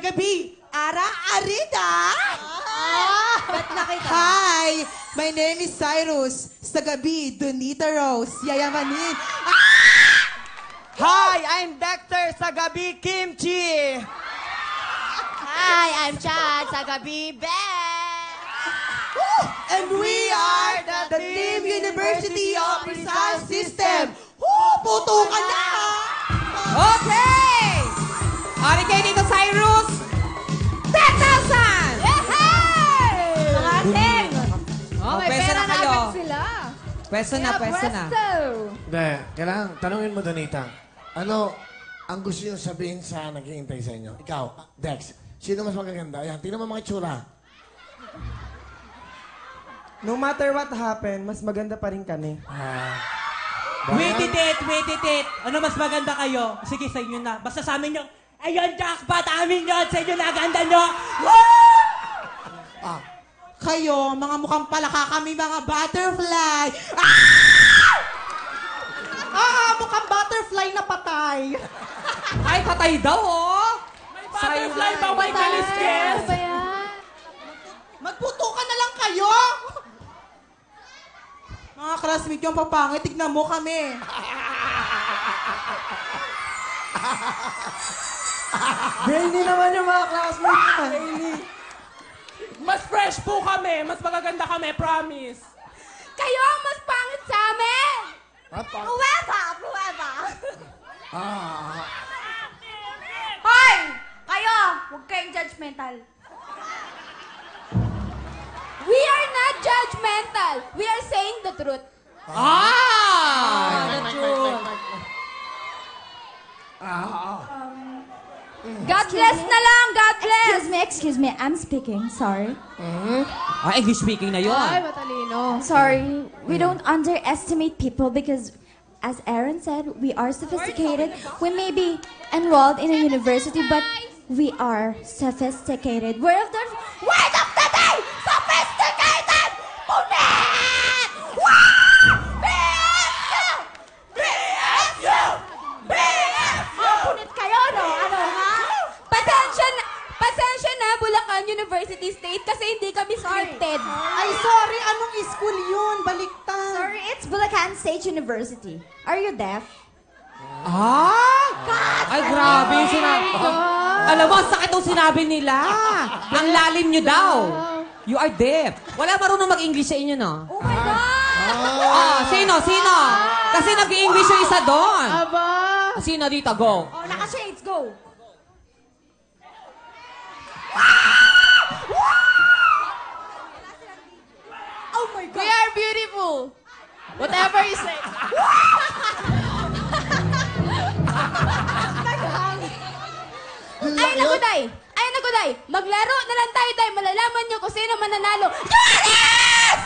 gabi, Ara Arida! Ba't nakita? Hi! My name is Cyrus. Sa gabi, Donita Rose. Yayamanin. Hi, I'm Dexter sa gabi Kimchi. Hi, I'm Chad sa gabi Ben. And we are the Team University of Rizal System. Putukan na! Okay! Ari kayo dito, Cyrus. 10,000! Mga ting! Oh, may pwesto pera na na kayo. agad sila. Pwesto na, pwesto na. Hindi, kailangan, tanungin mo, Donita. Ano ang gusto niyo sabihin sa naghihintay sa inyo? Ikaw, Dex, sino mas magaganda? Ayan, tingnan mo mga itsura. No matter what happened, mas maganda pa rin kami. Wait it. Ano mas maganda kayo? Sige, sa inyo na. Basta sa amin yung, ayun, jackpot, amin yun. Sa inyo na, ganda nyo. Kayo, mga mukhang palaka kami, mga butterfly. Mukhang butterfly na patay. Ay, patay daw, oh! Butterfly ba, may kaliskes? Magputukan na lang kayo. Mga classmate yung papangit, tignan mo kami. Brainy naman yung mga classmates na. Mas fresh po kami. Mas magaganda kami, promise. Kayo ang mas pangit sa amin! Pruweba! Hoy! Kayo! Huwag kayong judgmental. We are not judgmental. We are saying the truth. God bless na lang! God bless! Excuse me, I'm speaking, sorry. English speaking na yun. matalino. Sorry, we don't underestimate people because, as Aaron said, we are sophisticated. We may be enrolled in a university, but we are sophisticated. Word of the day! Sophisticated! Punit! Punit kayo, no? Ano, ha? Pasensya na, Bulacan University State kasi hindi kami scripted. Ay, sorry, anong school yun? Baliktad. Sorry, it's Bulacan State University. Are you deaf? Ay, grabe yung sinabi. Alam mo, ang sakit ang sinabi nila. Ang lalim nyo daw. You are deaf. Wala marunong mag-English sa inyo, no? Oh my God! Sino? Kasi nag-English yung isa doon. Aba! Sino dito? Go. Oh, naka-shades, go! Oh my God. We are beautiful! Whatever you say. Ay, naguday! Maglaro na lang tayo, Day. Malalaman niyo kung sino mananalo. Yes!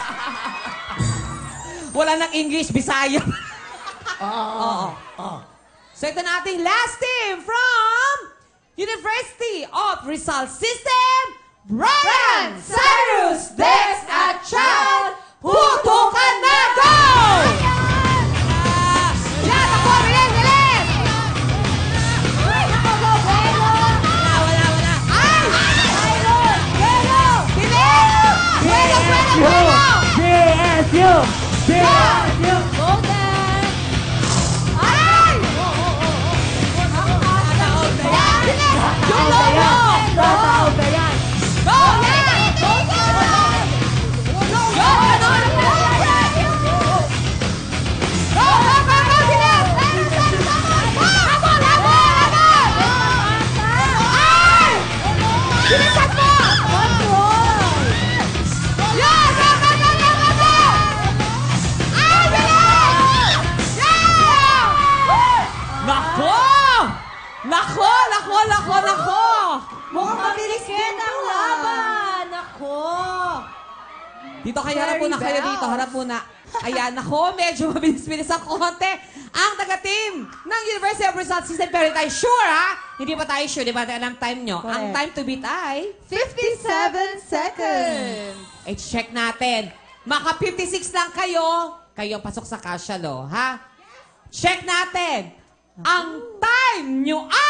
Wala nang English, Bisaya. Oo. So ito na ating last team from University of Rizal System, Brian, Cyrus, Dex, at Chad. Putukan na, go! Yan, ako, bilis! Wala. Ay! BSU! Golden! Ay! Yung logo! Go! Nako! Mukhang mabilis din ang laban. Ako. Dito kayo, harap muna kayo dito. Harap muna. Ayan, nako, medyo mabilis-bilis ang konti. Ang taga-team ng University of Rizal System. Pero tayo sure, ha? Hindi pa tayo sure. Di ba tayo ang time nyo? Correct. Ang time to beat ay 57 seconds. check natin. Maka 56 lang kayo. Kayo pasok sa Kasyalo, ha? Check natin. Ang time nyo ay